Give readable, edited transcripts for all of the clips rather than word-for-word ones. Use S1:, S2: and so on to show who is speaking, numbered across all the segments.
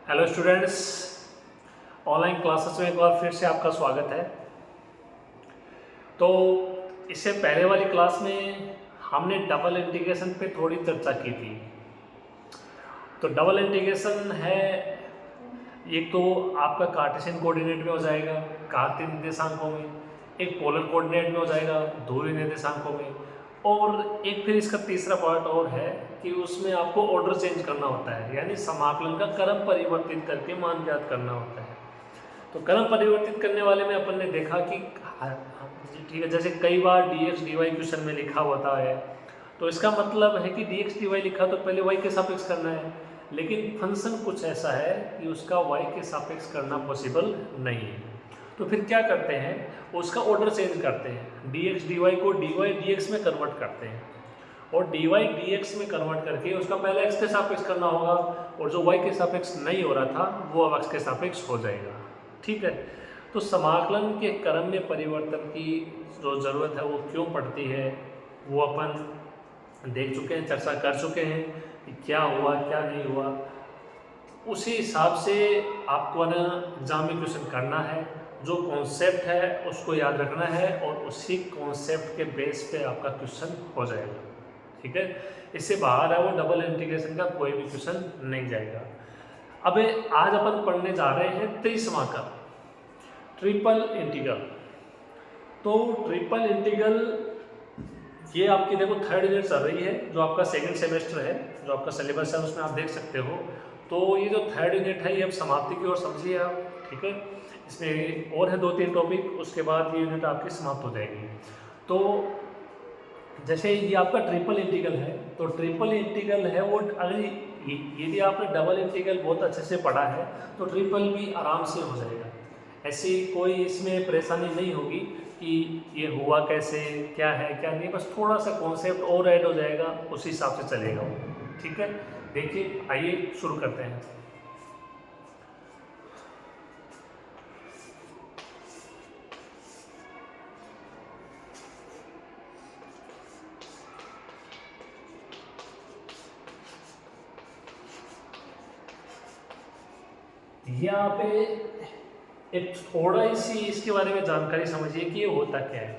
S1: Hello students, online classes में एक बार फिर से आपका स्वागत है। तो इससे पहले वाली क्लास में हमने डबल इंटीग्रेशन पे थोड़ी चर्चा की थी। तो डबल इंटीग्रेशन है, एक तो आपका कार्टेशियन कोऑर्डिनेट में हो जाएगा कार्तीय निर्देशांकों में, एक पोलर कोऑर्डिनेट में हो जाएगा ध्रुवीय निर्देशांकों में, और एक फिर इसका तीसरा पार्ट और है कि उसमें आपको ऑर्डर चेंज करना होता है, यानी समाकलन का क्रम परिवर्तित करके मान ज्ञात करना होता है। तो क्रम परिवर्तित करने वाले में अपन ने देखा कि ठीक है, जैसे कई बार dx dy क्वेश्चन में लिखा होता है, तो इसका मतलब है कि dx dy लिखा तो पहले y के सापेक्ष करना है, लेकिन फंक्शन कुछ ऐसा है कि उसका y के सापेक्ष करना पॉसिबल नहीं है। तो फिर क्या करते हैं, उसका ऑर्डर चेंज करते हैं, dx dy को dy dx में कन्वर्ट करते हैं, और dy dx में कन्वर्ट करके उसका पहले x के सापेक्ष करना होगा, और जो y के सापेक्ष नहीं हो रहा था वो अब x के सापेक्ष हो जाएगा। ठीक है, तो समाकलन के क्रम में परिवर्तन की जो ज़रूरत है वो क्यों पड़ती है वो अपन देख चुके हैं, चर्चा कर चुके हैं कि क्या हुआ क्या नहीं हुआ। उसी हिसाब से आपको ना एग्जाम में क्वेश्चन करना है, जो कॉन्सेप्ट है उसको याद रखना है और उसी कॉन्सेप्ट के बेस पे आपका क्वेश्चन हो जाएगा। ठीक है, इससे बाहर है वो डबल इंटीग्रेशन का कोई भी क्वेश्चन नहीं जाएगा। अब आज अपन पढ़ने जा रहे हैं त्रिसमाकल, ट्रिपल इंटीग्रल। तो ट्रिपल इंटीग्रल ये आपकी देखो थर्ड यूनिट चल रही है, जो आपका सेकंड सेमेस्टर है, जो आपका सिलेबस है उसमें आप देख सकते हो। तो ये जो थर्ड यूनिट है ये अब समाप्ति की ओर समझिए आप। ठीक है, इसमें और है 2-3 टॉपिक, उसके बाद ये यूनिट आपकी समाप्त हो जाएगी। तो जैसे ये आपका ट्रिपल इंटीग्रल है, तो ट्रिपल इंटीग्रल है वो अगर यदि आपने डबल इंटीग्रल बहुत अच्छे से पढ़ा है तो ट्रिपल भी आराम से हो जाएगा। ऐसी कोई इसमें परेशानी नहीं होगी कि ये हुआ कैसे, क्या है क्या नहीं, बस थोड़ा सा कॉन्सेप्ट और ऐड हो जाएगा, उस हिसाब से चलेगा वो। ठीक है, देखिए आइए शुरू करते हैं। यहाँ पे एक थोड़ा सी इसके बारे में जानकारी समझिए कि ये होता क्या है।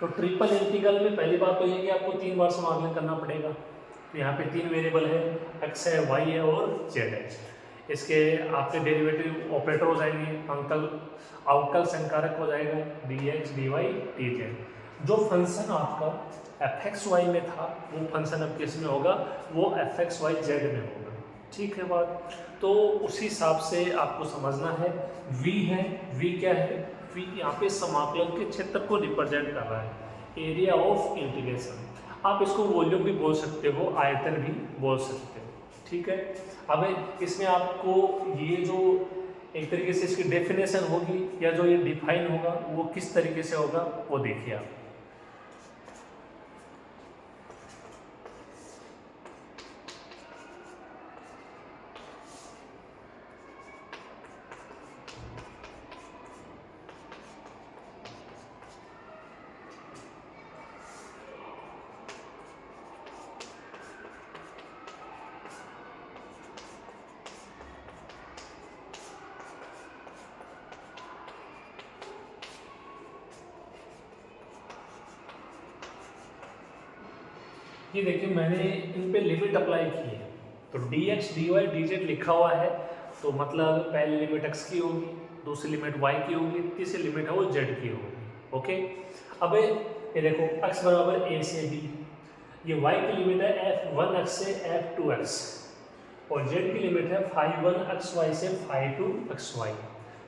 S1: तो ट्रिपल इंटीग्रल में पहली बात तो ये कि आपको 3 बार समाकलन करना पड़ेगा। तो यहाँ पे 3 वेरिएबल है, x है, y है और z है। इसके आपके डेरिवेटिव ऑपरेटर हो जाएंगे, अवकल संकारक हो जाएगा dx dy dz। जो फंक्शन आपका fxy में था वो फंक्शन अब किस में होगा, वो fxyz में होगा। ठीक है बात, तो उसी हिसाब से आपको समझना है। v है, v क्या है, v यहाँ पे समाकलन के क्षेत्र को रिप्रेजेंट कर रहा है, एरिया ऑफ इंटीग्रेशन। आप इसको वॉल्यूम भी बोल सकते हो, आयतन भी बोल सकते हो। ठीक है, अब इसमें आपको ये जो एक तरीके से इसकी डेफिनेशन होगी या जो ये डिफाइन होगा वो किस तरीके से होगा वो देखिए आप। ये देखिए मैंने इन पे लिमिट अप्लाई की है, तो dx dy dz लिखा हुआ है, तो मतलब पहली लिमिट x की होगी, दूसरी लिमिट y की होगी, तीसरी लिमिट है वो z की होगी। ओके, अब ये देखो x बराबर a से b, ये y की लिमिट है f1x से f2x, और z की लिमिट है phi1xy से phi2xy।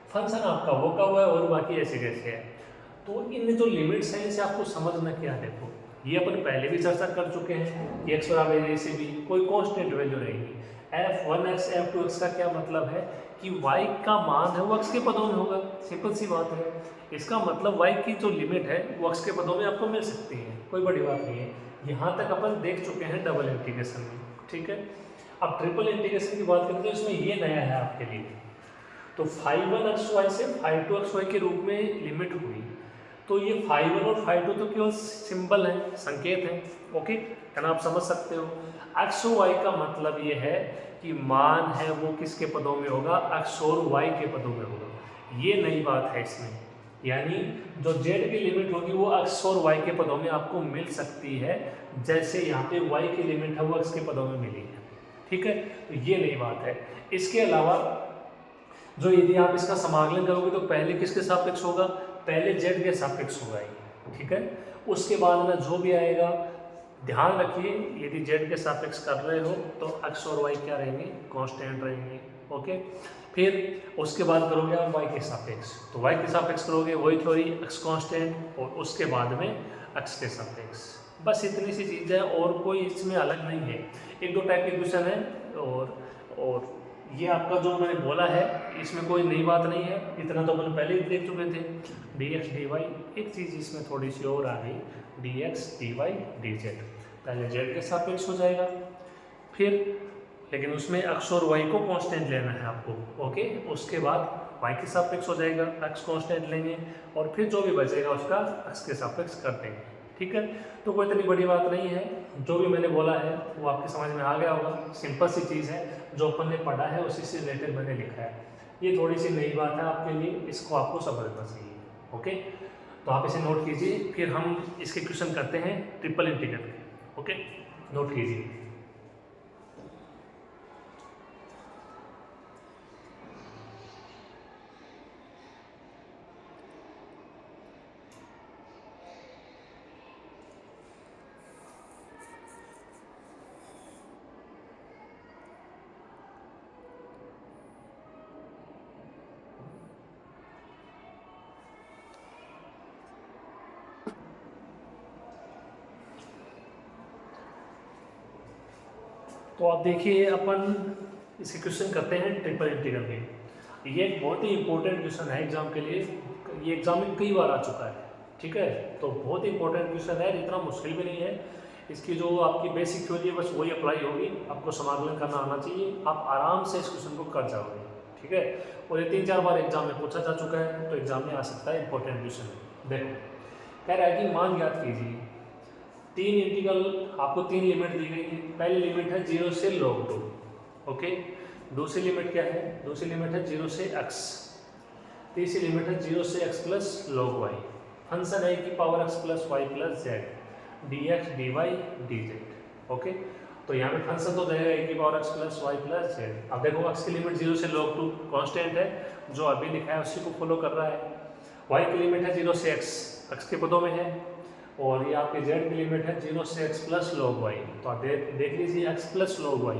S1: फंक्शन आपका वो का हुआ है और बाकी ऐसे कैसे है। तो इन जो लिमिट्स हैं इसे आपको समझना क्या है। देखो ये अपन पहले भी चर्चा कर चुके हैं कि x बराबर a से b कोई कांस्टेंट वैल्यू रहेगी। f1x f2x का क्या मतलब है कि y का मान है वो x के पदों में होगा, सिंपल सी बात है। इसका मतलब y की जो लिमिट है वो x के पदों में आपको मिल सकती है, कोई बड़ी बात नहीं है। यहाँ तक अपन देख चुके हैं डबल इंटीग्रेशन में। ठीक है, अब ट्रिपल इंटीग्रेशन की बात करें तो इसमें ये नया है आपके लिए। तो phi1xy से phi2xy के रूप में लिमिट हुई, तो ये phi1 और phi2 तो केवल सिंबल है, संकेत है। ओके, क्या आप समझ सकते हो। x और y का मतलब ये है कि मान है वो किसके पदों में होगा, x और y के पदों में होगा। ये नई बात है इसमें, यानी जो z की लिमिट होगी वो x और y के पदों में आपको मिल सकती है, जैसे यहाँ पे y की लिमिट है वो x के पदों में मिली है। ठीक है, तो ये नई बात है। इसके अलावा जो यदि आप इसका समाकलन करोगे तो पहले किसके सापेक्ष होगा, पहले z के सापेक्ष होगा ये। ठीक है, उसके बाद में जो भी आएगा, ध्यान रखिए यदि z के सापेक्ष कर रहे हो तो x और y क्या रहेंगे, कांस्टेंट रहेंगे। ओके, फिर उसके बाद करोगे आप y के सापेक्ष, तो y के सापेक्ष करोगे वही थ्योरी, x कांस्टेंट, और उसके बाद में x के सापेक्ष। बस इतनी सी चीज़ है, और कोई इसमें अलग नहीं है। एक दो टाइप के क्वेश्चन है, और ये आपका जो मैंने बोला है इसमें कोई नई बात नहीं है, इतना तो मैंने पहले ही देख चुके थे। dx dy, एक चीज़ इसमें थोड़ी सी और आ गई, dx dy dz, पहले z के सापेक्ष हो जाएगा, फिर लेकिन उसमें x और y को कांस्टेंट लेना है आपको। ओके, उसके बाद y के सापेक्ष हो जाएगा, x कांस्टेंट लेंगे, और फिर जो भी बचेगा उसका x के सापेक्ष कर देंगे। ठीक है, तो कोई इतनी बड़ी बात नहीं है, जो भी मैंने बोला है वो आपके समझ में आ गया होगा। सिंपल सी चीज़ है, जो अपन ने पढ़ा है उसी से रिलेटेड मैंने लिखा है। ये थोड़ी सी नई बात है आपके लिए, इसको आपको समझना चाहिए। ओके, तो आप इसे नोट कीजिए, फिर हम इसके क्वेश्चन करते हैं ट्रिपल इंटीग्रल के। ओके, नोट कीजिए। तो आप देखिए, अपन इसे क्वेश्चन करते हैं ट्रिपल इंटीग्रल में। ये एक बहुत ही इंपॉर्टेंट क्वेश्चन है एग्जाम के लिए, ये एग्जाम में कई बार आ चुका है। ठीक है, तो बहुत ही इंपॉर्टेंट क्वेश्चन है, इतना मुश्किल भी नहीं है। इसकी जो आपकी बेसिक थ्योरी है बस वही अप्लाई होगी, आपको समाकलन करना आना चाहिए, आप आराम से इस क्वेश्चन को कर जाओगे। ठीक है, और ये 3-4 बार एग्जाम में पूछा जा चुका है, तो एग्जाम में आ सकता है, इंपॉर्टेंट क्वेश्चन है। देखो, कह रहा है कि मान ज्ञात कीजिए, तीन इंटीग्रल, आपको तीन लिमिट दी गई है। पहली लिमिट है 0 से log 2। ओके, दूसरी लिमिट क्या है, दूसरी लिमिट है 0 से x, तीसरी लिमिट है 0 से x plus log y। Function है की power x plus y plus z, dx dy dz। Okay, तो यहाँ पे फंक्शन तो रहेगा a की power x plus y plus z. अब देखो x की लिमिट 0 से log 2 कांस्टेंट है, जो अभी लिखा है उसी को फॉलो कर रहा है। y की लिमिट है 0 से x के पदों में है, और ये आपके z की लिमिट है 0 से x प्लस log y। तो आप देख लीजिए x plus log y,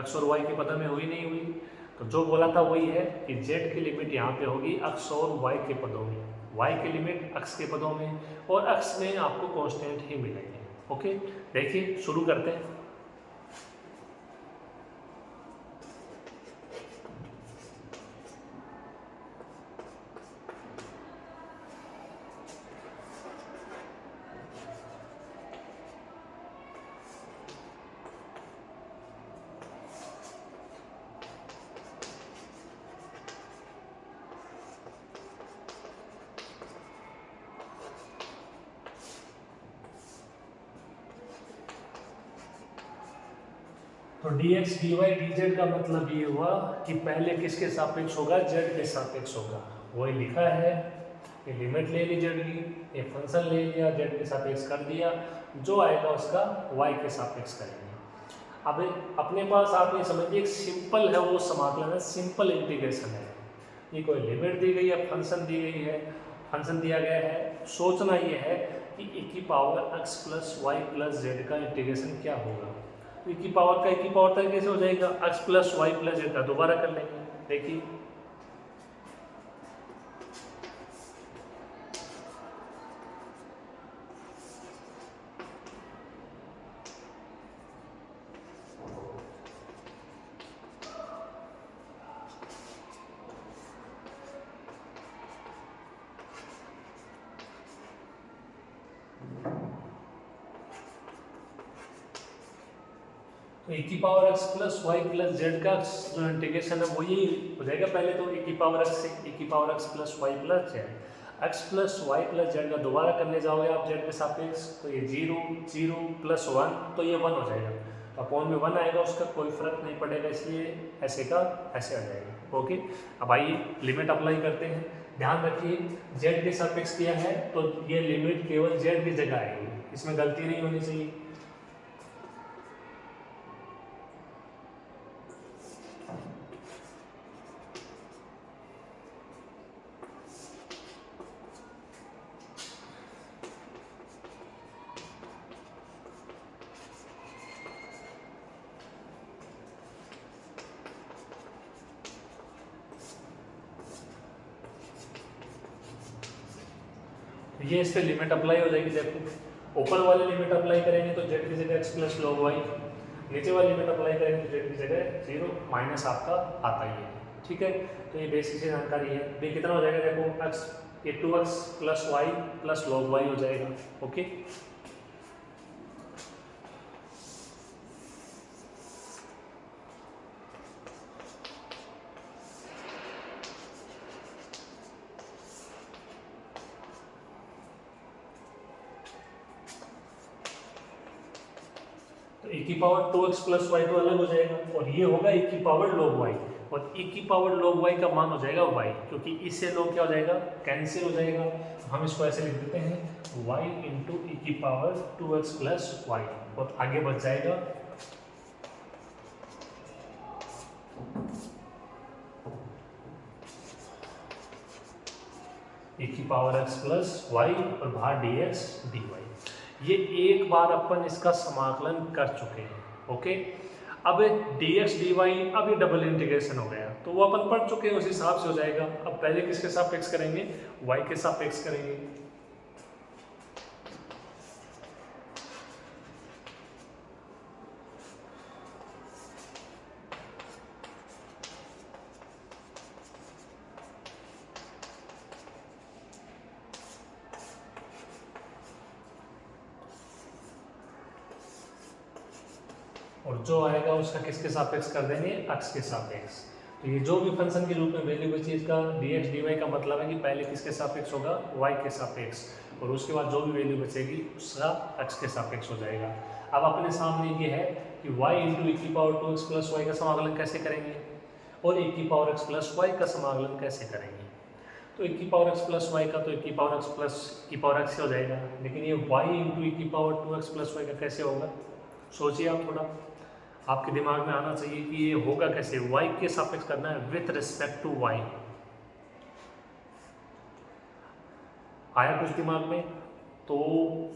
S1: x और y के पदों में हुई नहीं हुई, तो जो बोला था वही है कि z की लिमिट यहाँ पे होगी x और y के पदों में, y की लिमिट x के पदों में, और x में आपको कांस्टेंट ही मिलेंगे। ओके, देखिए शुरू करते हैं। तो dx dy dz का मतलब ये हुआ कि पहले किसके सापेक्ष होगा, z के सापेक्ष होगा। वही लिखा है, ये लिमिट ले ली z की, ये फंक्शन ले लिया, z के सापेक्ष कर दिया, जो आएगा उसका y के सापेक्ष करेंगे। अब अपने पास आप ये समझिए एक सिंपल है वो समाकलन है, सिंपल इंटीग्रेशन है। ये कोई लिमिट दी गई है, फंक्शन दी गई है, फंक्शन दिया गया है, सोचना ये है कि e की power x plus y plus z का इंटीग्रेशन क्या होगा। e की पावर का e की पावर तक कैसे हो जाएगा, x plus y plus z का दोबारा कर लेंगे। देखिए, तो e की power x plus y plus z का जो इंटीग्रेशन है वो यही हो जाएगा। पहले तो e की पावर x से e की power x plus y plus z, x plus y plus z का दोबारा करने जाओगे आप z के सापेक्ष, तो ये 0 0 प्लस 1, तो ये 1 हो जाएगा। तो अपॉन में 1 आएगा, उसका कोई फर्क नहीं पड़ेगा, इसलिए ऐसे का ऐसे आ जाएगा। ओके, अब आइए लिमिट अप्लाई करते हैं। ध्यान रखिए z के सापेक्ष किया है तो ये लिमिट केवल z की जगह आएगी, इसमें गलती नहीं होनी चाहिए। ये इस पे लिमिट अप्लाई हो जाएगी। देखो ऊपर वाली लिमिट अप्लाई करेंगे तो z की जगह x प्लस log y, नीचे वाली लिमिट अप्लाई करेंगे तो z की जगह 0 माइनस आपका आता ही है। ठीक है, तो ये बेसिक से जानकारी है। ये कितना हो जाएगा, देखो x ये 2x plus y plus log y हो जाएगा। ओके, तो e की पावर 2x प्लस वाई तो अलग हो जाएगा और ये होगा e की पावर log y, और e की पावर log y का मान हो जाएगा y, क्योंकि इससे log क्या हो जाएगा, कैंसिल हो जाएगा। हम इसको ऐसे लिख देते हैं y इंटू ई की पावर 2x प्लस वाई, और आगे बच जाएगा e की पावर x प्लस वाई और बाहर dx dy। ये एक बार अपन इसका समाकलन कर चुके हैं। ओके, अब dx dy अब ये डबल इंटीग्रेशन हो गया, तो वो अपन पढ़ चुके हैं, उस हिसाब से हो जाएगा। अब पहले किसके सापेक्ष करेंगे, y के सापेक्ष करेंगे। और जो आएगा उसका किसके सापेक्ष कर देंगे, x के सापेक्ष। तो ये जो भी फंक्शन के रूप में वैल्यू बची इसका dx dy का मतलब है कि पहले किसके सापेक्ष होगा, y के सापेक्ष, और उसके बाद जो भी वैल्यू बचेगी उसका x के सापेक्ष हो जाएगा। अब अपने सामने ये है कि y इंटू ई की पावर 2x प्लस वाई का समाकलन कैसे करेंगे और e की पावर x प्लस वाई का समाकलन कैसे करेंगे। तो e की पावर x प्लस वाई का तो e की पावर x प्लस की पावर x से हो जाएगा, लेकिन ये y इंटू ई की पावर 2x प्लस वाई का कैसे होगा, सोचिए आप थोड़ा, आपके दिमाग में आना चाहिए कि ये होगा कैसे। y के सापेक्ष करना है विथ रिस्पेक्ट टू y, आया कुछ दिमाग में। तो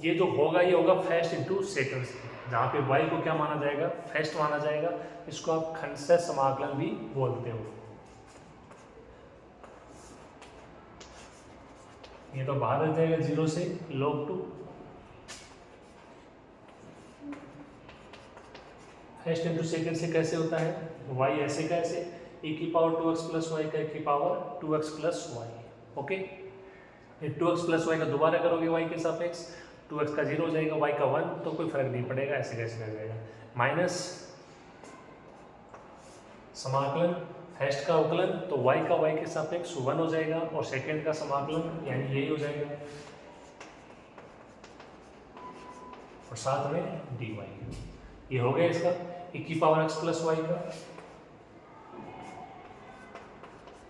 S1: ये जो होगा ये होगा फर्स्ट इंटू सेकंड, जहाँ पे y को क्या माना जाएगा, फर्स्ट माना जाएगा। इसको आप खंडशः समाकलन भी बोलते हो। ये तो बाहर आ जाएगा 0 से log 2, फर्स्ट इंटू सेकेंड से कैसे होता है, y ऐसे का ऐसे, e की पावर 2x प्लस वाई का e की power 2x plus y. Okay, ये 2x प्लस वाई का दोबारा करोगे y के सापेक्ष, 2x का 0 हो जाएगा, y का 1, तो कोई फर्क नहीं पड़ेगा, ऐसे कैसे रह जाएगा। माइनस समाकलन फर्स्ट का अवकलन, तो y का y के सापेक्ष 1 हो जाएगा, और सेकेंड का समाकलन यानी यही हो जाएगा, और साथ में dy। ये हो गया इसका e की पावर x प्लस वाई का,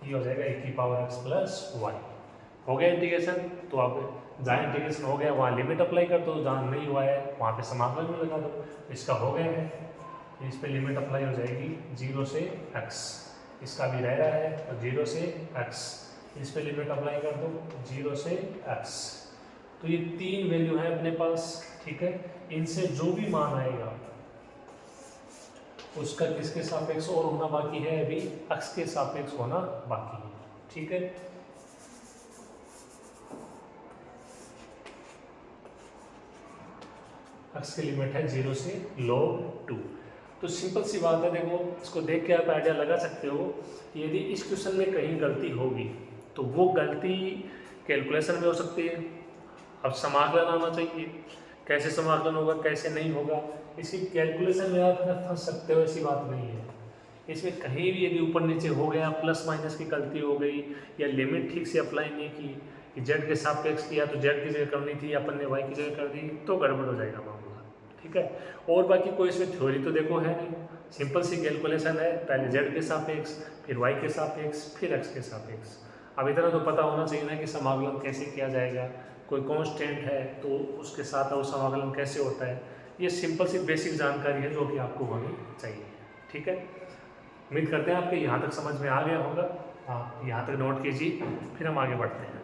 S1: ये हो जाएगा e की पावर x प्लस वाई। हो गया इंटीग्रेशन, तो आप जहाँ इंटीग्रेशन हो गया वहाँ लिमिट अप्लाई कर दो, जहाँ नहीं हुआ है वहाँ पे समाकलन में लगा दो। इसका हो गया है, इस पे लिमिट अप्लाई हो जाएगी 0 से x, इसका भी रह रहा है तो 0 से x, इस पे लिमिट अप्लाई कर दो 0 से x। तो ये तीन वैल्यू है अपने पास। ठीक है, इनसे जो भी मान आएगा उसका किसके सापेक्ष और होना बाकी है, अभी x के सापेक्ष होना बाकी है। ठीक है, x की लिमिट है 0 से log 2। तो सिंपल सी बात है, देखो इसको देख के आप आइडिया लगा सकते हो कि यदि इस क्वेश्चन में कहीं गलती होगी तो वो गलती कैलकुलेशन में हो सकती है। अब समाकलन आना चाहिए, कैसे समाकलन होगा कैसे नहीं होगा, इसकी कैलकुलेशन में आप फंस सकते हो, ऐसी बात नहीं है। इसमें कहीं भी यदि ऊपर नीचे हो गया, प्लस माइनस की गलती हो गई, या लिमिट ठीक से अप्लाई नहीं की कि जेड के सापेक्ष किया तो जेड की जगह करनी थी, अपन ने वाई की जगह कर दी, तो गड़बड़ हो जाएगा मामला। ठीक है। और बाकी कोई इसमें थ्योरी तो देखो है नहीं, सिंपल सी कैलकुलेशन है, पहले जेड के सापेक्ष, फिर वाई के सापेक्ष, फिर एक्स के सापेक्ष। अब इतना तो पता होना चाहिए ना कि समाकलन कैसे किया जाएगा, कोई कांस्टेंट है तो उसके साथ वो समाकलन कैसे होता है। ये सिंपल सी बेसिक जानकारी है जो कि आपको होनी चाहिए। ठीक है, उम्मीद करते हैं आपके यहाँ तक समझ में आ गया होगा। हाँ, यहाँ तक नोट कीजिए, फिर हम आगे बढ़ते हैं।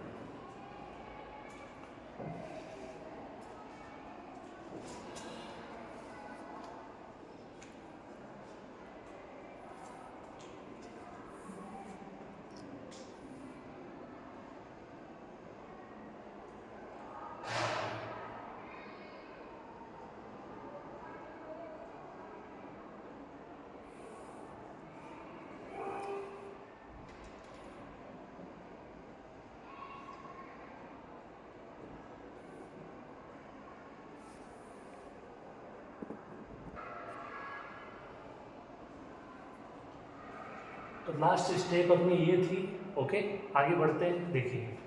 S1: तो लास्ट स्टेप अपनी ये थी। ओके, आगे बढ़ते हैं। देखिए,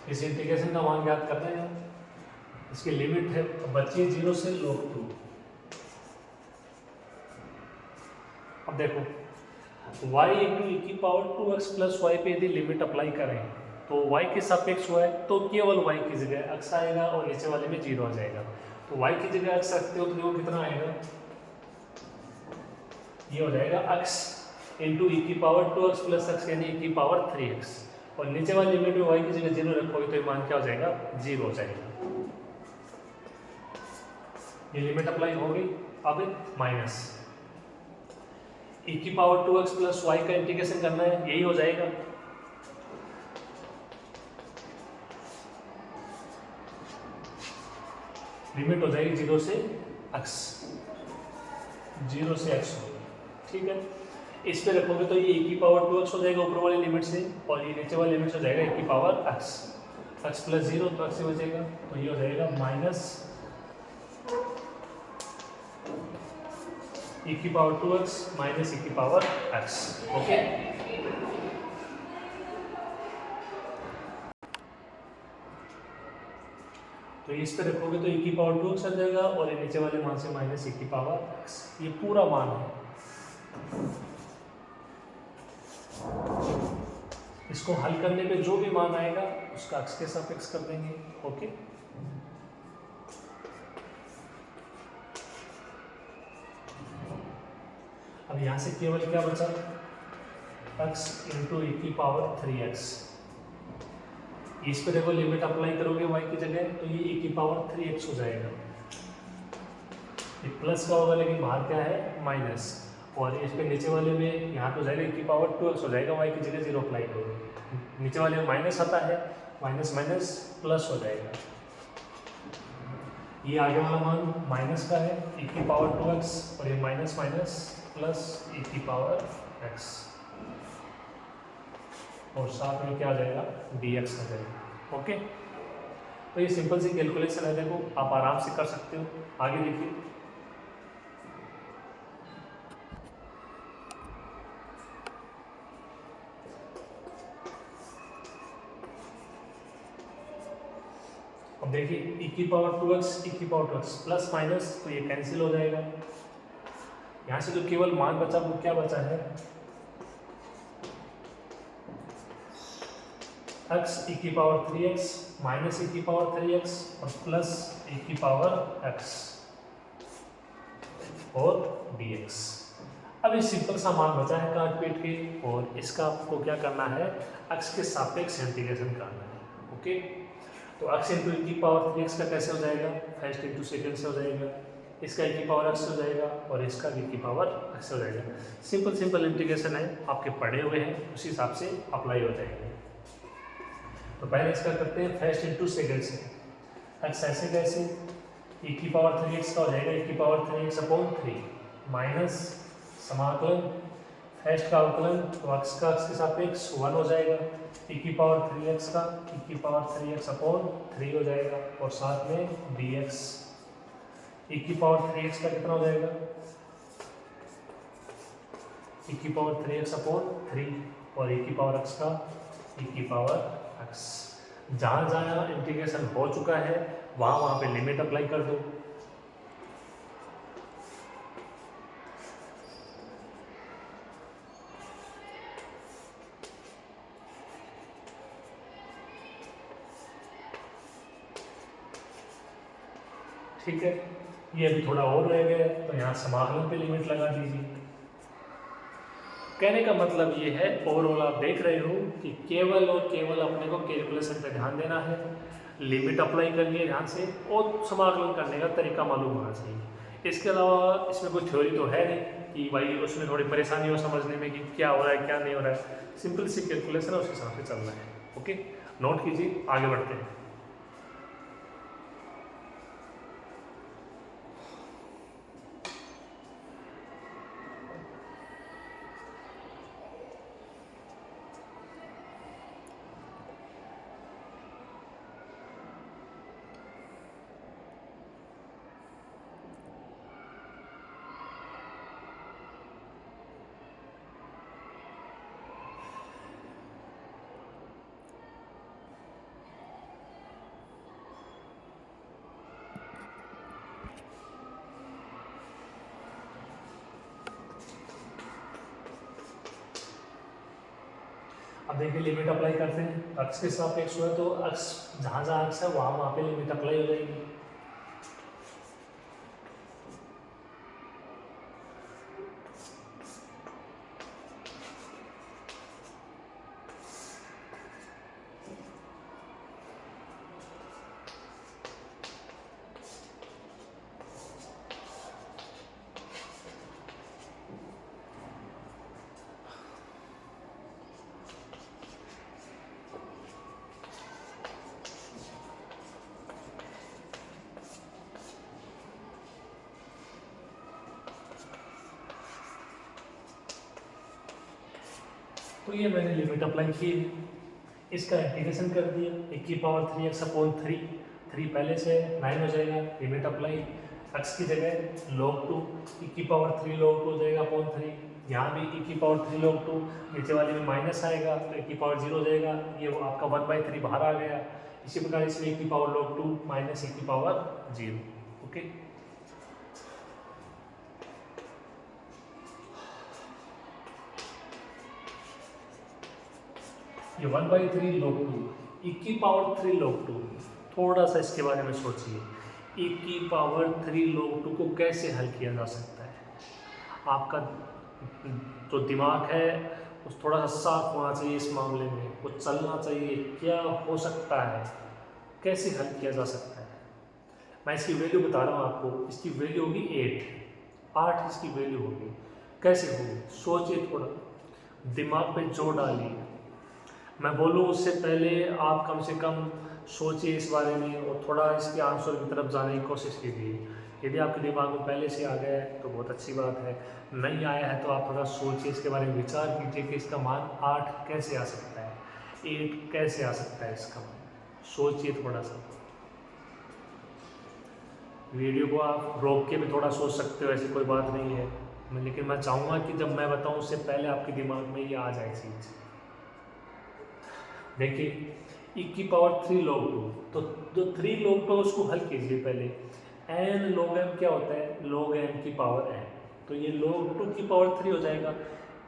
S1: इस इंटीग्रेशन का मान ज्ञात करना है। इसकी लिमिट है, बच्ची 0 से log 2। अब देखो, y इंटू ई की पावर 2x प्लस वाई पे यदि लिमिट अप्लाई करें तो y के सापेक्ष हुआ है तो केवल y की जगह x आएगा और नीचे वाले में 0 आ जाएगा। तो y की जगह x रखते हो तो देखो कितना आएगा, ये हो जाएगा x इंटू ई की पावर 2x प्लस x यानी ई की पावर 3x, और नीचे वाली लिमिट में y की जगह 0 रखोगे तो ये मान क्या हो जाएगा, 0 हो जाएगा। ये लिमिट अप्लाई हो गई। अब माइनस ई की पावर 2x प्लस वाई का इंटीग्रेशन करना है, यही हो जाएगा। लिमिट हो जाएगी 0 से x, 0 से x होगी। ठीक है, इस पे रखोगे तो ये e की पावर 2x हो जाएगा ऊपर वाली लिमिट से, और ये नीचे वाली लिमिट से हो जाएगा e की पावर x प्लस 0, तो x से बचेगा तो ये हो जाएगा माइनस e की पावर 2x माइनस e की पावर x। ओके, तो इस पे रखोगे तो e की पावर 2x आ जाएगा और ये नीचे वाले मान से माइनस e की पावर x, ये पूरा मान है। इसको हल करने पे जो भी मान आएगा उसका x के सापेक्ष कर देंगे। ओके, अब यहां से केवल क्या बचा, x इंटू ई की पावर 3x। इस पे देखो लिमिट अप्लाई करोगे y की जगह तो ये e की पावर 3x हो जाएगा। ये प्लस का होगा लेकिन बाहर क्या है, माइनस, और इस पे नीचे वाले में यहाँ पे जाएगा e की पावर 2x हो जाएगा, y की जगह 0 अप्लाई करोगे। नीचे वाले में माइनस आता है, माइनस माइनस प्लस हो जाएगा। ये आगे वाला मान माइनस का है, e की पावर 2x, और ये माइनस माइनस प्लस e की पावर x, और साथ में क्या आ जाएगा, dx आ जाएगा। ओके, तो ये सिंपल सी कैलकुलेशन है, देखो आप आराम से कर सकते हो। आगे देखिए, अब देखिए e की पावर 2x, e की पावर 2x प्लस माइनस, तो ये कैंसिल हो जाएगा। यहाँ से जो केवल मान बचा वो क्या बचा है, x e की पावर 3x माइनस e की पावर 3x और प्लस e की पावर x और dx। अब ये सिंपल सा मान बचा है काट पीट के, और इसका आपको क्या करना है, x के सापेक्ष इंटीग्रेशन करना है। ओके, तो x इंटू ई की पावर 3x का कैसे हो जाएगा, फर्स्ट इंटू सेकेंड से हो जाएगा, इसका e की पावर x हो जाएगा और इसका e की पावर x हो जाएगा। सिंपल सिंपल इंटीग्रेशन है, आपके पढ़े हुए हैं, उस हिसाब से अप्लाई हो जाएंगे। तो पहले इसका करते हैं फर्स्ट इंटू सेकेंड से। x ऐसे कैसे, e की पावर 3x का हो जाएगा e की पावर 3x अपॉन 3 माइनस समाकलन फर्स्ट का अवकलन, तो x का x के सापेक्ष 1 हो जाएगा, e की पावर 3x का e की पावर 3x अपॉन 3 हो जाएगा, और साथ में dx। e की पावर 3x का कितना हो जाएगा, e की पावर 3x अपॉन 3, और e की पावर x का e की पावर x। जहाँ जहाँ इंटीग्रेशन हो चुका है वहाँ पे लिमिट अप्लाई कर दो। ठीक है, ये अभी थोड़ा और रह गया तो यहाँ समाकलन पे लिमिट लगा दीजिए। कहने का मतलब ये है, ओवरऑल आप देख रहे हो कि केवल और केवल अपने को कैलकुलेशन पे ध्यान देना है, लिमिट अप्लाई करनी है ध्यान से, और समाकलन करने का तरीका मालूम होना चाहिए। इसके अलावा इसमें कोई थ्योरी तो है नहीं कि भाई उसमें थोड़ी परेशानी हो समझने में कि क्या हो रहा है क्या नहीं हो रहा है। सिंपल सी कैलकुलेशन है, उस हिसाब से चलना है। ओके, नोट कीजिए, आगे बढ़ते हैं। अब देखिए लिमिट अप्लाई करते हैं, अक्स के सापेक्ष हुआ तो अक्स जहाँ जहाँ अक्स है वहाँ पे लिमिट अप्लाई हो जाएगी। तो ये मैंने लिमिट अप्लाई की है, इसका इंटीग्रेशन कर दिया, 1 की पावर 3x अपॉन 3 पहले से 9 हो जाएगा, लिमिट अप्लाई, x की जगह log 2 1 की पावर 3 log 2 हो जाएगा अपॉन 3, यहाँ भी 1 की पावर 3 log 2, नीचे वाले में माइनस आएगा तो 1 की पावर 0 हो जाएगा, ये आपका 1/3 बाहर आ गया। इसी प्रकार इसमें 1 की पावर log 2 माइनस 1 की पावर 0। ओके, ये 1/3 log 2, 1 की पावर 3 log 2, थोड़ा सा इसके बारे में सोचिए। 1 की पावर 3 log 2 को कैसे हल किया जा सकता है? आपका जो दिमाग है उस थोड़ा सा साफ होना चाहिए, इस मामले में वो चलना चाहिए, क्या हो सकता है, कैसे हल किया जा सकता है। मैं इसकी वैल्यू बता रहा हूँ आपको, इसकी वैल्यू होगी 8 इसकी वैल्यू होगी। कैसे होगी सोचिए, थोड़ा दिमाग पे जोर डालिए। मैं बोलूँ उससे पहले आप कम से कम सोचिए इस बारे में और थोड़ा इसके आंसर की तरफ जाने की कोशिश कीजिए। यदि आपके दिमाग में पहले से आ गया है तो बहुत अच्छी बात है, नहीं आया है तो आप थोड़ा सोचिए, इसके बारे में विचार कीजिए कि इसका मान 8 कैसे आ सकता है, 8 कैसे आ सकता है इसका मान। सोचिए थोड़ा सा, वीडियो को आप रोक के भी थोड़ा सोच सकते हो, ऐसी कोई बात नहीं है, लेकिन मैं चाहूँगा कि जब मैं बताऊँ उससे पहले आपके दिमाग में ये आ जाए चीज़। देखिए 1 की पावर 3 log 2, तो जो 3 log 2 उसको हल कीजिए पहले। n log m क्या होता है? log m की पावर n, तो ये log 2 की पावर 3 हो जाएगा।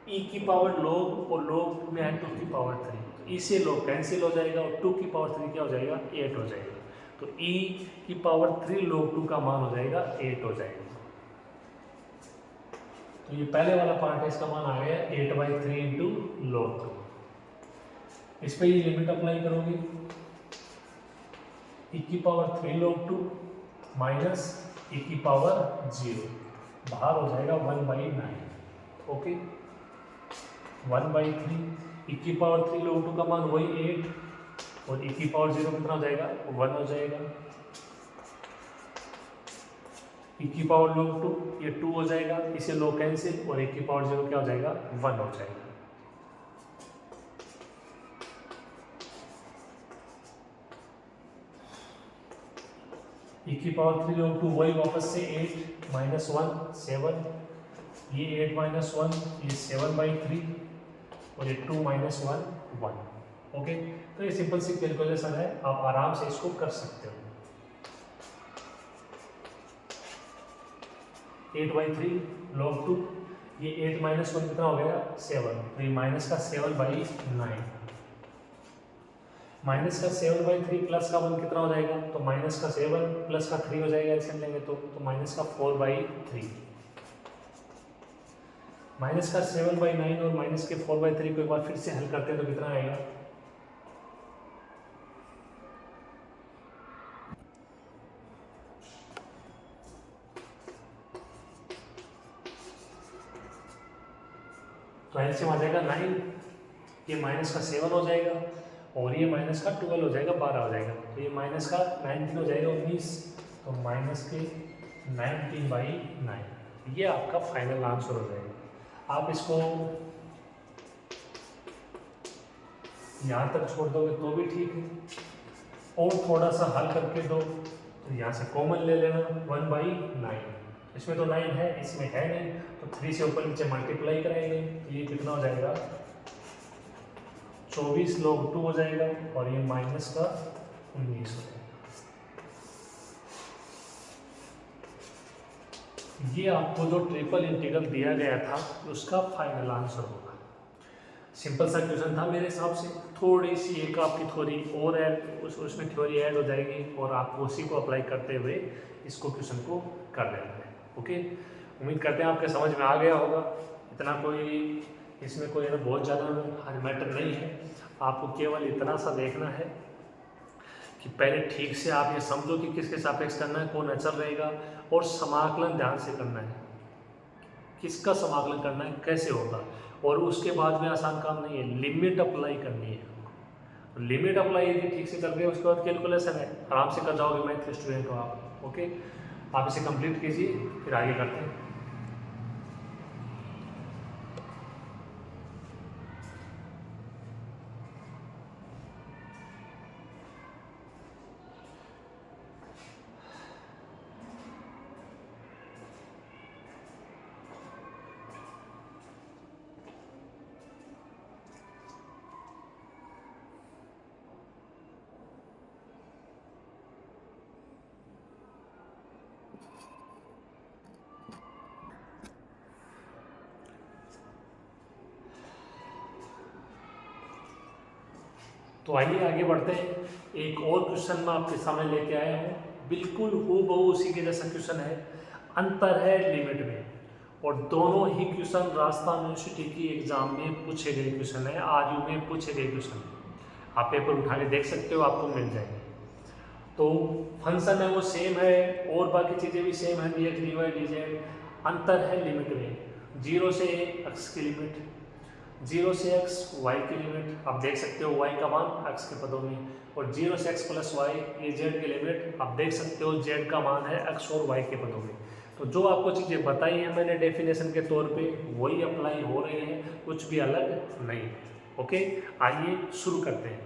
S1: e की पावर log और log में है 2 की पावर 3, तो e से log कैंसिल हो जाएगा और 2 की पावर 3 क्या हो जाएगा? 8 हो जाएगा। तो e की पावर 3 log 2 का मान हो जाएगा 8 हो जाएगा। तो ये पहले वाला पार्ट है, इसका मान आ गया 8/3 इंटू log 2। इस पर ये लिमिट अप्लाई करोगे, 1 की पावर 3 log 2 माइनस 1 की पावर 0, बाहर हो जाएगा 1/9। ओके, 1/3, 1 की पावर 3 log 2 का मान वही 8 और 1 की पावर 0 कितना हो जाएगा? 1 हो जाएगा। 1 की पावर log 2 ये 2 हो जाएगा, इसे log कैंसिल और 1 की पावर 0 क्या हो जाएगा? 1 हो जाएगा। e की पावर 3 log 2 वही वापस से 8 माइनस 1 7, ये 8 माइनस 1 ये 7/3 और ये 2 माइनस 1 1। ओके, तो ये सिंपल सी कैलकुलेशन है, आप आराम से इसको कर सकते हो। 8/3 log 2, ये 8 माइनस 1 कितना हो गया 7, तो ये माइनस का 7/9, माइनस का 7/3 प्लस का 1 कितना हो जाएगा, तो माइनस का 7 प्लस का 3 हो जाएगा, ऐसे लेंगे तो माइनस का 4/3, माइनस का 7/9 और माइनस के 4/3 को एक बार फिर से हल करते हैं तो कितना आएगा, तो एलसीएम आ जाएगा 9, ये माइनस का 7 हो जाएगा और ये माइनस का 12 हो जाएगा, 12 हो जाएगा, तो ये माइनस का 19 हो जाएगा 19, तो माइनस के 19/9, ये आपका फाइनल आंसर हो जाएगा। आप इसको यहाँ तक छोड़ दोगे तो भी ठीक है, और थोड़ा सा हल करके दो तो यहाँ से कॉमन ले लेना 1/9, इसमें तो 9 है, इसमें है नहीं, तो 3 से ऊपर नीचे मल्टीप्लाई कराएंगे, ये कितना हो जाएगा 24 log 2 हो जाएगा और ये माइनस का 19 हो जाएगा। ये आपको जो ट्रिपल इंटीग्रल दिया गया था उसका फाइनल आंसर होगा। सिंपल सा क्वेश्चन था मेरे हिसाब से, थोड़ी सी एक आपकी थ्योरी और उसमें थ्योरी ऐड हो जाएगी और आप उसी को अप्लाई करते हुए इसको क्वेश्चन को कर लेना है। ओके, उम्मीद करते हैं आपके समझ में आ गया होगा, इतना कोई इसमें कोई बहुत ज़्यादा मैटर नहीं है, आपको केवल इतना सा देखना है कि पहले ठीक से आप ये समझो कि किसके सापेक्ष करना है, कौन अचर रहेगा, और समाकलन ध्यान से करना है, किसका समाकलन करना है, कैसे होगा, और उसके बाद में आसान काम नहीं है, लिमिट अप्लाई करनी है। लिमिट अप्लाई यदि ठीक से कर गए उसके बाद कैलकुलेशन है, आराम से कर जाओगे मैथ के स्टूडेंट हो आप। ओके, आप इसे कंप्लीट कीजिए, फिर आगे करते हैं। तो आइए आगे बढ़ते हैं। एक और क्वेश्चन मैं आपके सामने लेके आया हूँ, बिल्कुल हूबहू उसी के जैसा क्वेश्चन है, अंतर है लिमिट में, और दोनों ही क्वेश्चन राजस्थान यूनिवर्सिटी की एग्जाम में पूछे गए क्वेश्चन है, आरयू में पूछे गए क्वेश्चन है। आप पेपर उठा के देख सकते हो, आपको मिल जाएंगे। तो फंक्शन है वो सेम है और बाकी चीज़ें भी सेम है, dx dy dz, अंतर है लिमिट में। 0 से x की लिमिट, 0 से x y की लिमिट, आप देख सकते हो y का मान x के पदों में, और 0 से x प्लस y ये z की लिमिट, आप देख सकते हो z का मान है x और y के पदों में। तो जो आपको चीज़ें बताई हैं मैंने डेफिनेशन के तौर पे वही अप्लाई हो रहे हैं, कुछ भी अलग नहीं। ओके, आइए शुरू करते हैं।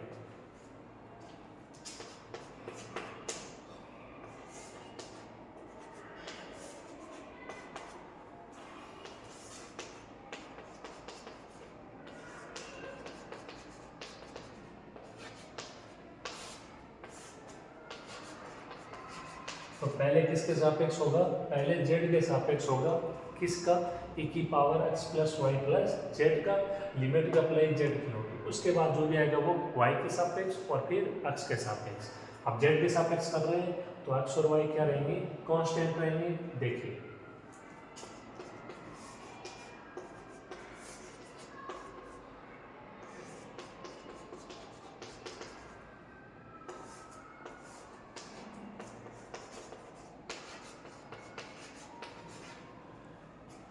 S1: तो पहले किसके सापेक्ष होगा, पहले z के सापेक्ष होगा, किसका, e की power x plus y plus z का, लिमिट का अप्लाई z की होगी, उसके बाद जो भी आएगा वो y के सापेक्ष और फिर x के सापेक्ष। अब z के सापेक्ष कर रहे हैं तो x और y क्या रहेंगे, कांस्टेंट रहेंगे। देखिए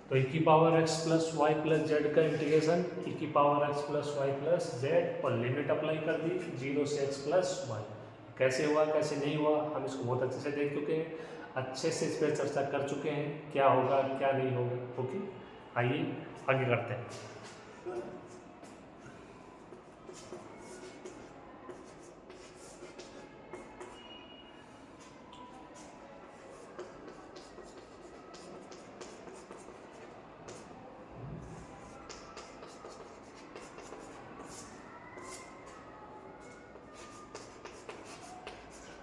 S1: तो e की power x plus y plus z का इंटीग्रेशन e की power x plus y plus z, और लिमिट अप्लाई कर दी 0 से x प्लस वाई। कैसे हुआ कैसे नहीं हुआ हम इसको बहुत अच्छे से देख चुके हैं, अच्छे से इस पर चर्चा कर चुके हैं, क्या होगा क्या नहीं होगा। ओके, आइए आगे करते हैं।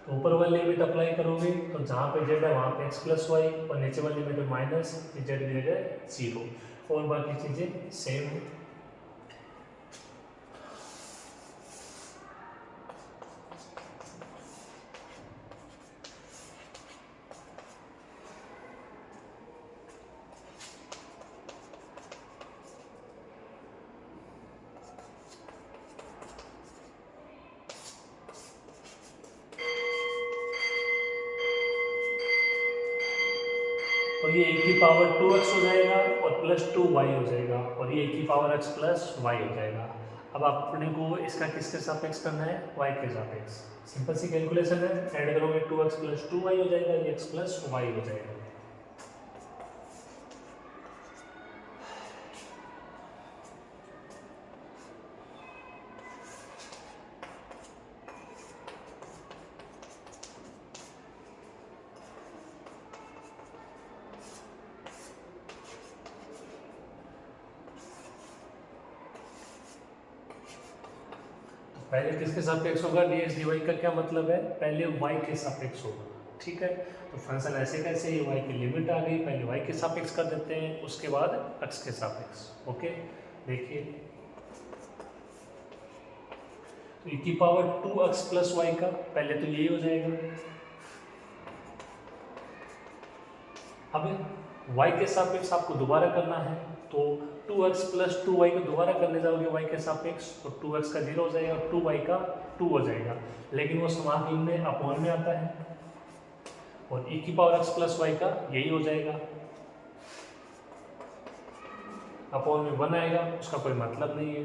S1: तो ऊपर वाली लिमिट अप्लाई करोगे तो जहाँ पे जेड है वहाँ पे एक्स प्लस वाई, और नीचे वाली लिमिट में माइनस, जेड की जगह 0, और बाकी चीज़ें सेम है। तो ये e की पावर 2x हो जाएगा और प्लस 2y हो जाएगा, और ये e की पावर x प्लस y हो जाएगा। अब अपने को इसका किसके सापेक्ष करना है, y के सापेक्ष। सिंपल सी कैलकुलेशन है, ऐड करोगे 2x प्लस 2y हो जाएगा, ये x प्लस y हो जाएगा। पहले किसके सापेक्ष होगा, dx dy का क्या मतलब है, पहले y के सापेक्ष होगा, ठीक है। तो फंक्शन ऐसे कैसे, ये y की लिमिट आ गई, पहले y के सापेक्ष कर देते हैं, उसके बाद x के सापेक्ष। ओके, देखिए तो e की पावर 2x प्लस y का पहले तो यही हो जाएगा। अब y के सापेक्ष आपको दोबारा करना है, तो 2x प्लस 2y को दोबारा करने जाओगे y के सापेक्ष, तो 2x का 0 हो जाएगा और 2y का 2 हो जाएगा, लेकिन वो समाकलन में अपॉन में आता है, और e की पावर x प्लस y का यही हो जाएगा, अपॉन में 1 आएगा, उसका कोई मतलब नहीं है।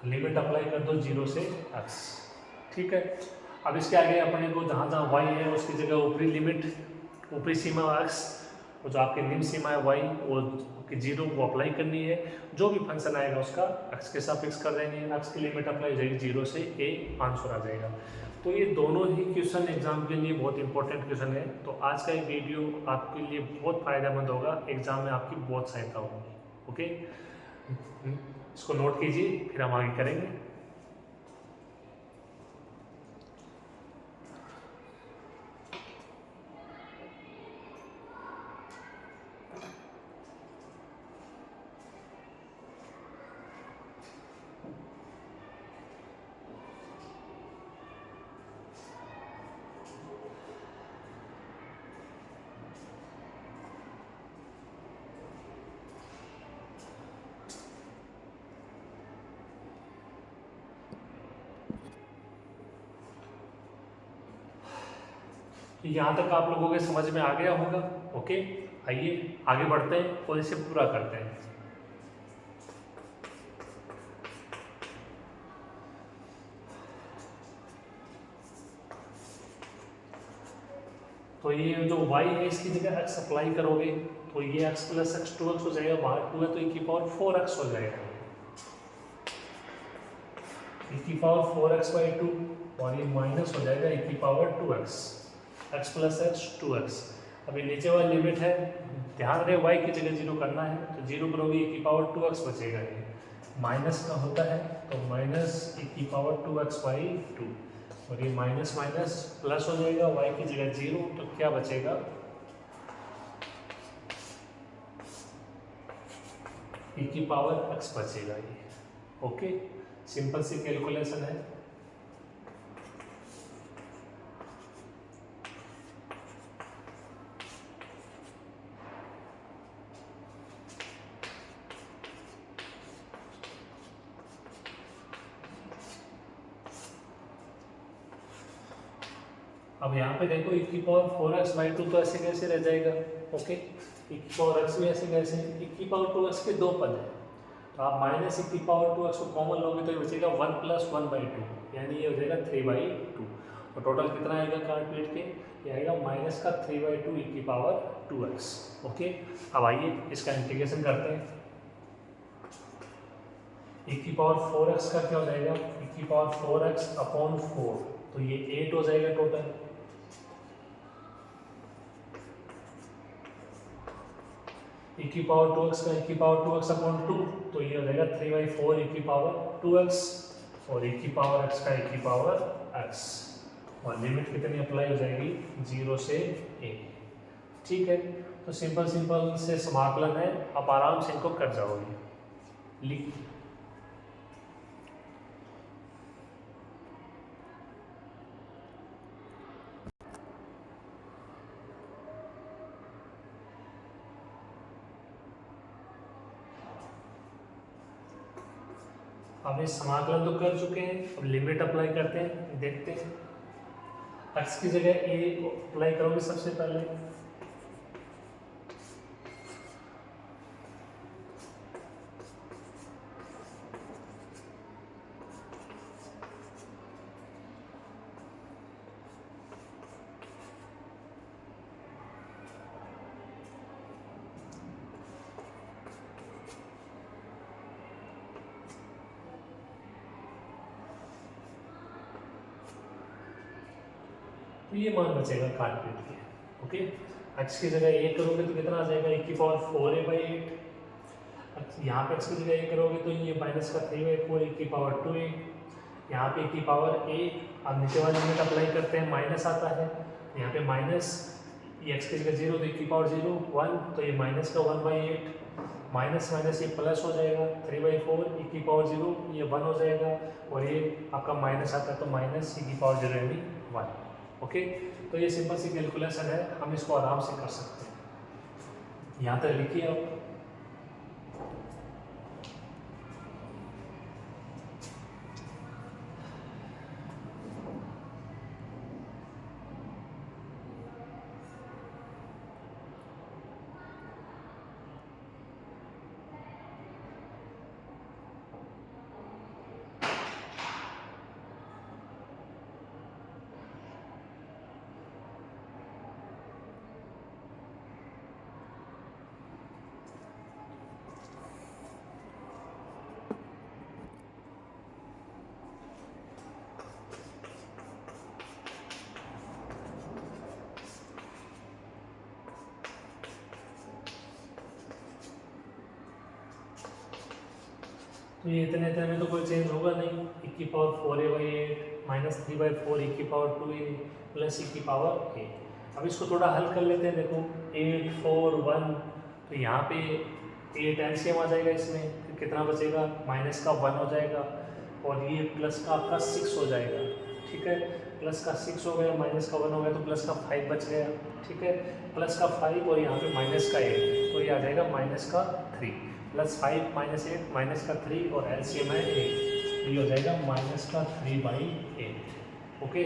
S1: लिमिट अप्लाई कर दो 0 से x, ठीक है। अब इसके आगे अपने को जहाँ जहाँ y है उसकी जगह ऊपरी लिमिट, ऊपरी सीमा x, और जो आपकी निम्न सीमा है y, वो 0 को अप्लाई करनी है। जो भी फंक्शन आएगा उसका x के सापेक्ष कर देंगे, x की लिमिट अप्लाई हो जाएगी 0 से a, आंसर आ जाएगा। तो ये दोनों ही क्वेश्चन एग्जाम के लिए बहुत इंपॉर्टेंट क्वेश्चन है। तो आज का ये वीडियो आपके लिए बहुत फायदेमंद होगा, एग्जाम में आपकी बहुत सहायता होगी। ओके, इसको नोट कीजिए, फिर हम आगे करेंगे। यहाँ तक आप लोगों के समझ में आ गया होगा। ओके, आइए आगे बढ़ते हैं और इसे पूरा करते हैं। तो ये जो y है इसकी जगह x अप्लाई करोगे, तो ये x प्लस x 2x हो जाएगा, बाहर 2 है तो e की पावर 4x हो जाएगा, e की पावर 4x बाई 2, और ये माइनस हो जाएगा e की power 2x, x plus x 2x। अभी नीचे वाली लिमिट है, ध्यान रहे y की जगह 0 करना है, तो 0 करोगे e की पावर 2x बचेगा, ये माइनस का होता है, तो माइनस e की पावर 2x बाई 2, और ये माइनस माइनस प्लस हो जाएगा, y की जगह 0, तो क्या बचेगा, e की पावर x बचेगा ये। ओके, सिंपल सी कैलकुलेशन है। अब यहाँ पे देखो e की पावर 4x बाई 2 तो ऐसे कैसे रह जाएगा। ओके, e की पावर x भी ऐसे कैसे, e की पावर 2x के दो पद हैं, तो आप माइनस e की पावर 2x को कॉमन लोगे तो ये बचेगा 1 प्लस 1 बाई 2, यानी ये हो जाएगा 3 बाई 2। तो टोटल कितना आएगा काट पीट के, ये आएगा माइनस का 3 बाई 2 e की पावर 2x। ओके, अब आइए इसका इंटीग्रेशन करते हैं। e की पावर 4x का क्या हो जाएगा, e की पावर 4x अपॉन 4, तो ये 8 हो जाएगा टोटल। e की पावर 2x का e की पावर 2x अपॉन 2, तो ये हो जाएगा 3 बाई 4 e की पावर 2x, और e की पावर x का e की पावर x, और लिमिट कितनी अप्लाई हो जाएगी 0 से a। ठीक है, तो सिंपल सिंपल से समाकलन है, आप आराम से इनको कर जाओगे। लिख हम इस समाकलन तो कर चुके हैं, अब लिमिट अप्लाई करते हैं, देखते हैं। x की जगह a अप्लाई करोगे सबसे पहले, तो ये मान बचेगा काट पीट के। ओके, x की जगह a करोगे तो कितना आ जाएगा e की पावर 4a/8। यहाँ पे x की जगह a करोगे तो ये माइनस का 3/4 e की पावर 2a। यहाँ पे e की पावर a, अब नीचे वाली लिमिट अप्लाई करते हैं, माइनस आता है, यहाँ पे माइनस, ये x की जगह 0 तो e की पावर 0 1, तो ये माइनस का 1/8, माइनस माइनस ये प्लस हो जाएगा 3/4 e की पावर 0, ये 1 हो जाएगा, और ये आपका माइनस आता है तो माइनस e की पावर 0 यानी 1। ओके, तो ये सिंपल सी कैलकुलेशन है, हम इसको आराम से कर सकते हैं। यहाँ तक लिखिए आप। तो ये इतने इतने में तो कोई चेंज होगा नहीं, e की पावर 4a/8 माइनस 3/4 e की पावर 2a प्लस e की पावर a। अब इसको थोड़ा हल कर लेते हैं, देखो 8 4 1, तो यहाँ पे 8 एलसीएम आ जाएगा इसमें, फिर कितना बचेगा माइनस का 1 हो जाएगा, और ये प्लस का आपका 6 हो जाएगा। ठीक है, प्लस का 6 हो गया, माइनस का 1 हो गया, तो प्लस का 5 बच गया। ठीक है, प्लस का 5 और यहाँ पे माइनस का 8, तो ये आ जाएगा माइनस का 3, प्लस 5 माइनस 8 माइनस का 3, और एलसीएम है 8, ये हो जाएगा माइनस का 3/8। ओके,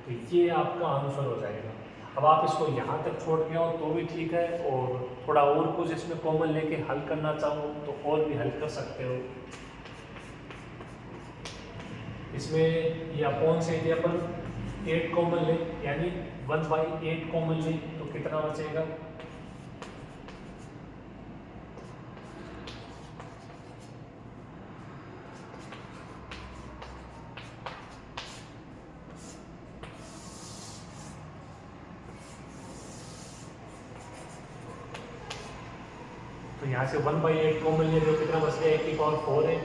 S1: तो ये आपका आंसर हो जाएगा। अब आप इसको यहाँ तक छोड़ के आओ तो भी ठीक है, और थोड़ा और कुछ इसमें कॉमन लेके हल करना चाहो तो और भी हल कर सकते हो। इसमें ये अपॉन से यदि अपन 8 कॉमन ले, यानी 1/8 कॉमन ले, तो कितना बचेगा, तो यहाँ से 1/8 कॉमन ले, जो कितना बच गया, 1 की पावर 4 है,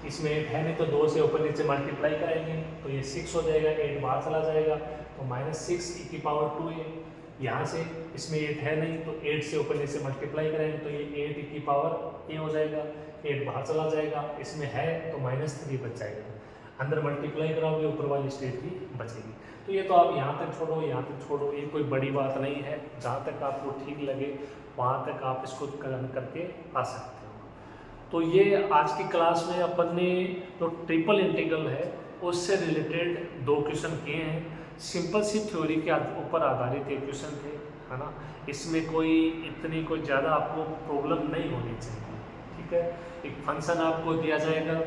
S1: इसमें 8 है नहीं तो 2 से ऊपर नीचे मल्टीप्लाई करेंगे तो ये 6 हो जाएगा, 8 बाहर चला जाएगा तो -6 e की पावर 2 है। यहाँ से इसमें 8 है नहीं तो 8 से ऊपर नीचे मल्टीप्लाई करेंगे तो ये 8 e की पावर a हो जाएगा, 8 बाहर चला जाएगा, इसमें है तो -3 बच जाएगा, अंदर मल्टीप्लाई कराओगे ऊपर वाली स्टेट भी बचेगी। तो ये तो आप यहाँ तक छोड़ो, यहाँ तक छोड़ो, ये कोई बड़ी बात नहीं है, जहाँ तक आपको ठीक लगे वहाँ तक आप इसको करके आ सकते हो। तो ये आज की क्लास में अपन ने जो ट्रिपल इंटीग्रल है उससे रिलेटेड 2 क्वेश्चन किए हैं। सिंपल सी थ्योरी के ऊपर आधारित ये क्वेश्चन थे, है ना। इसमें कोई इतनी कोई ज़्यादा आपको प्रॉब्लम नहीं होनी चाहिए। ठीक है, एक फंक्शन आपको दिया जाएगा,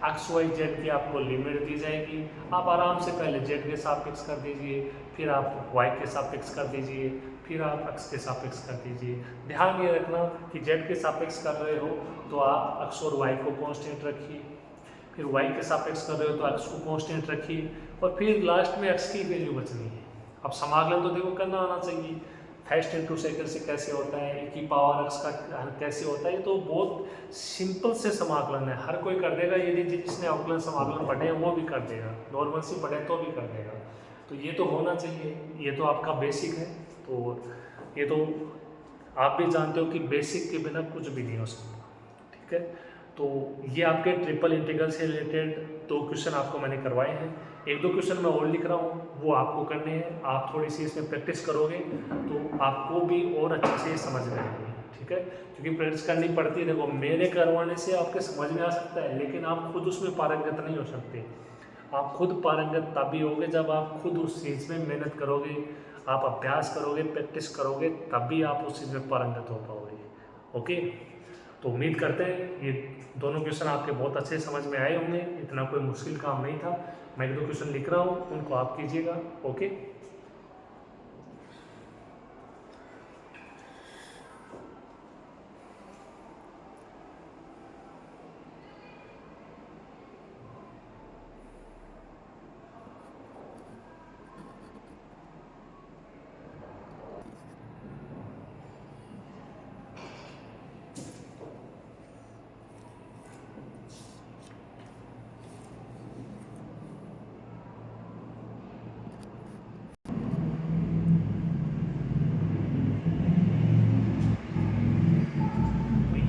S1: एक्स वाई जेड की आपको लिमिट दी जाएगी, आप आराम से पहले जेड के सापेक्ष कर दीजिए, फिर आप वाई के सापेक्ष कर दीजिए, फिर आप एक्स के सापेक्ष कर दीजिए। ध्यान ये रखना कि जेड के सापेक्ष कर रहे हो तो आप एक्स और वाई को कांस्टेंट रखिए, फिर वाई के सापेक्ष कर रहे हो तो एक्स को कांस्टेंट रखिए, और फिर लास्ट में एक्स की वैल्यू बचनी है। अब समाकलन तो देखो करना आना चाहिए, फर्स्ट इंटू सेकंड से कैसे होता है, e की पावर x का कैसे होता है, ये तो बहुत सिंपल से समाकलन है, हर कोई कर देगा। यदि जिसने अवकलन समाकलन पढ़े हैं वो भी कर देगा, नॉर्मल से पढ़े तो भी कर देगा। तो ये तो होना चाहिए, ये तो आपका बेसिक है। तो ये तो आप भी जानते हो कि बेसिक के बिना कुछ भी नहीं हो सकता, ठीक है। तो ये आपके ट्रिपल इंटीग्रल से रिलेटेड 2 क्वेश्चन आपको मैंने करवाए हैं। 1-2 क्वेश्चन मैं और लिख रहा हूँ, वो आपको करने हैं। आप थोड़ी सी इसमें प्रैक्टिस करोगे तो आपको भी और अच्छे से समझ में आएगी, ठीक है। क्योंकि प्रैक्टिस करनी पड़ती है। देखो, मेरे करवाने से आपके समझ में आ सकता है, लेकिन आप खुद उसमें पारंगत नहीं हो सकते। आप खुद पारंगत तभी होगे जब आप खुद उस चीज़ में मेहनत करोगे, आप अभ्यास करोगे, प्रैक्टिस करोगे, तभी आप उस चीज़ में पारंगत हो पाओगे। ओके, तो उम्मीद करते हैं ये दोनों क्वेश्चन आपके बहुत अच्छे समझ में आए होंगे। इतना कोई मुश्किल काम नहीं था। मैं 1-2 क्वेश्चन लिख रहा हूँ, उनको आप कीजिएगा। ओके,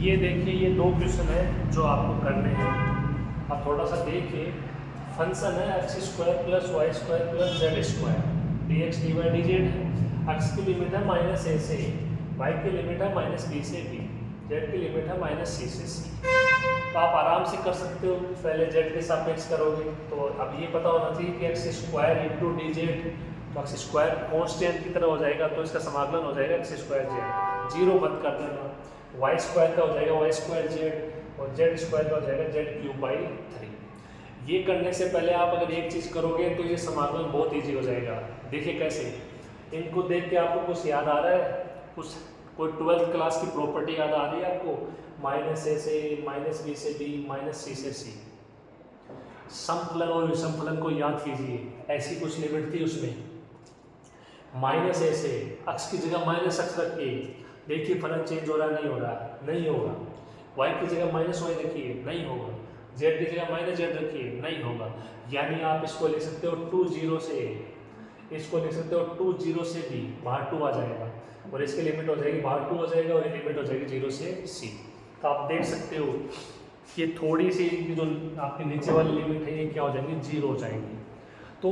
S1: ये देखिए, ये 2 क्वेश्चन है जो आपको करने हैं। आप थोड़ा सा देखिए, फंक्शन है x² + y² + z² dx dy dz है। x की लिमिट है -a से a, y की लिमिट है -b से b, z की लिमिट है -c से c। तो आप आराम से कर सकते हो। पहले z के सापेक्ष करोगे तो अब ये पता होना चाहिए कि x² × dz, तो x² कांस्टेंट की तरह हो जाएगा, तो इसका समाकलन हो जाएगा x² z, 0 मत कर देना। y² का हो जाएगा y² z, और z² का हो जाएगा z³/3। ये करने से पहले आप अगर एक चीज़ करोगे तो ये समाकलन बहुत इजी हो जाएगा। देखिए कैसे, इनको देख के आपको कुछ याद आ रहा है, कुछ कोई 12th क्लास की प्रॉपर्टी याद आ रही है आपको, -a से -b से b -c से c। समफलन और विषमफलन को याद कीजिए, ऐसी कुछ लिमिट थी उसमें। -a से x की जगह -x रखिए, देखिए फलन चेंज हो रहा है, नहीं हो रहा, नहीं होगा। y की जगह -y रखिए, नहीं होगा। z की जगह -z रखिए, नहीं होगा। यानी आप इसको लिख सकते हो 2 0 से a, इसको लिख सकते हो 2 0 से b, बाहर 2 आ जाएगा, और इसकी लिमिट हो जाएगी बाहर 2 हो जाएगा, और ये लिमिट हो जाएगी 0 से c। तो आप देख सकते हो ये थोड़ी सी जो आपकी नीचे वाली लिमिट है ये क्या हो जाएगी, 0 हो जाएगी। तो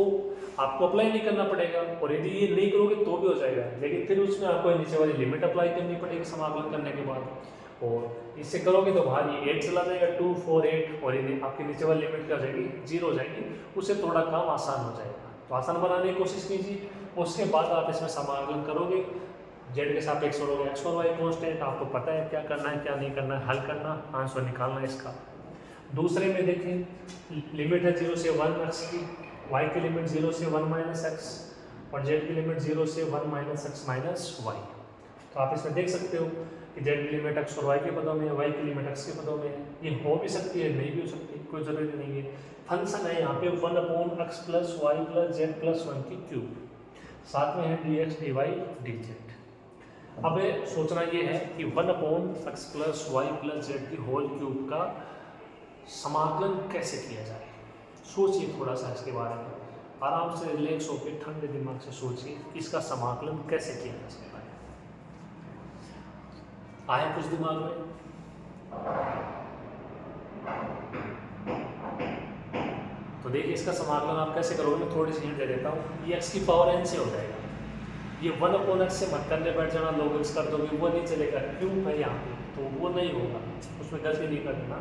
S1: आपको अप्लाई नहीं करना पड़ेगा, और यदि ये नहीं करोगे तो भी हो जाएगा, लेकिन फिर उसमें आपको नीचे वाली लिमिट अप्लाई करनी पड़ेगी समाकलन करने के बाद। और इससे करोगे तो बाहर ये 8 चला जाएगा, 2 4 8, और ये आपकी नीचे वाली लिमिट क्या हो जाएगी, 0 हो जाएगी। उससे थोड़ा काम आसान हो जाएगा। तो आसान बनाने की कोशिश कीजिए, उसके बाद आप इसमें समाकलन करोगे, जेड के सापेक्ष करोगे, एक्स और वाई कांस्टेंट, आपको पता है क्या करना है क्या नहीं करना है, हल करना, आंसर निकालना है इसका। दूसरे में देखें, लिमिट है 0 से 1 एक्स की, y की लिमिट 0 से 1 - x, और z की लिमिट 0 से 1 - x - y। तो आप इसमें देख सकते हो कि z की लिमिट x और y के पदों में है, y की लिमिट x के पदों में है। ये हो भी सकती है, नहीं भी हो सकती, कोई ज़रूरी नहीं है। फंक्शन है यहाँ पे 1/x + y + z + 1³ साथ में है dx dy dz। अब सोचना ये है कि 1/x + y + z³ का समाकलन कैसे किया जाए। सोचिए थोड़ा सा इसके बारे में, आराम से रिलैक्स होकर ठंडे दिमाग से सोचिए कि इसका समाकलन कैसे किया जा सकता है। आया कुछ दिमाग में? तो देखिए इसका समाकलन आप कैसे करोगे, मैं थोड़ी सी हिंट दे देता हूँ। ये x की पावर n से हो जाएगा। ये 1/x से मत करने बैठ जाना, log x कर दोगे, वो नहीं चलेगा, क्यों है यहाँ पे, तो वो नहीं होगा, उसमें गलती नहीं करना।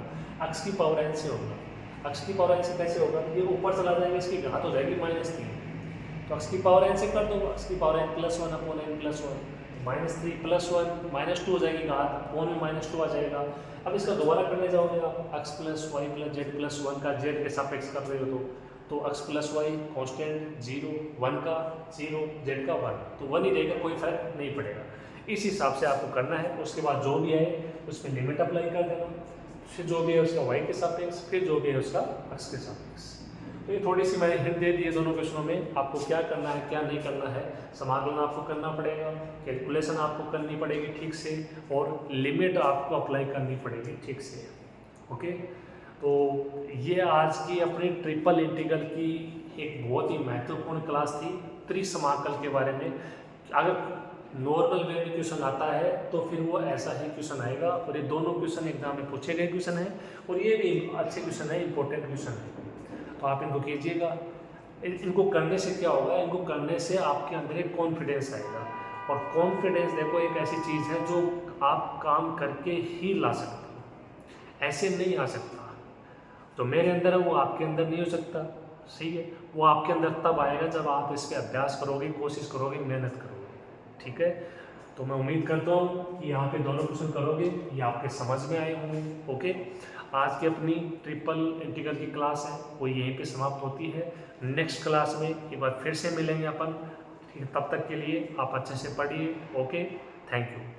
S1: x की पावर n से होगा। x की पावर n से कैसे होगा, ये ऊपर चला जाएगा, इसकी घात हो जाएगी -3, तो x की पावर n से कर दो, x की पावर n + 1/n + 1, -3 + 1 -2 हो जाएगी घात, अपोन में -2 आ जाएगा। अब इसका दोबारा करने जाओगे आप, x + y + z + 1 का z के सापेक्ष कर रहे हो तो x + y कांस्टेंट 0, 1 का 0, z का 1, तो 1 ही रहेगा, कोई फर्क नहीं पड़ेगा। इस हिसाब से आपको करना है। उसके बाद जो भी है उसमें लिमिट अप्लाई कर देना, फिर जो भी है उसका y के सापेक्ष, फिर जो भी है उसका x के सापेक्ष। तो ये थोड़ी सी मैंने हिंट दे दी है दोनों क्वेश्चनों में, आपको क्या करना है क्या नहीं करना है। समाकलन आपको करना पड़ेगा, कैलकुलेशन आपको करनी पड़ेगी ठीक से, और लिमिट आपको अप्लाई करनी पड़ेगी ठीक से। ओके, तो ये आज की अपनी ट्रिपल इंटीग्रल की एक बहुत ही महत्वपूर्ण क्लास थी, त्रिसमाकल के बारे में। अगर नॉर्मल वे में क्वेश्चन आता है तो फिर वो ऐसा ही क्वेश्चन आएगा, और ये दोनों क्वेश्चन एग्जाम में पूछे गए क्वेश्चन है, और ये भी अच्छे क्वेश्चन है, इंपॉर्टेंट क्वेश्चन है, तो आप इनको कीजिएगा। इनको करने से क्या होगा, इनको करने से आपके अंदर एक कॉन्फिडेंस आएगा, और कॉन्फिडेंस देखो एक ऐसी चीज़ है जो आप काम करके ही ला सकते हो, ऐसे नहीं आ सकता। तो मेरे अंदर है वो आपके अंदर नहीं हो सकता, सही है। वो आपके अंदर तब आएगा जब आप इस पर अभ्यास करोगे, कोशिश करोगे, मेहनत करोगे, ठीक है। तो मैं उम्मीद करता हूँ कि यहाँ पे दोनों क्वेश्चन करोगे, ये आपके समझ में आए होंगे। ओके, आज की अपनी ट्रिपल इंटीग्रल की क्लास है वो यहीं पे समाप्त होती है। नेक्स्ट क्लास में एक बार फिर से मिलेंगे अपन, ठीक है। तब तक के लिए आप अच्छे से पढ़िए। Okay, thank you.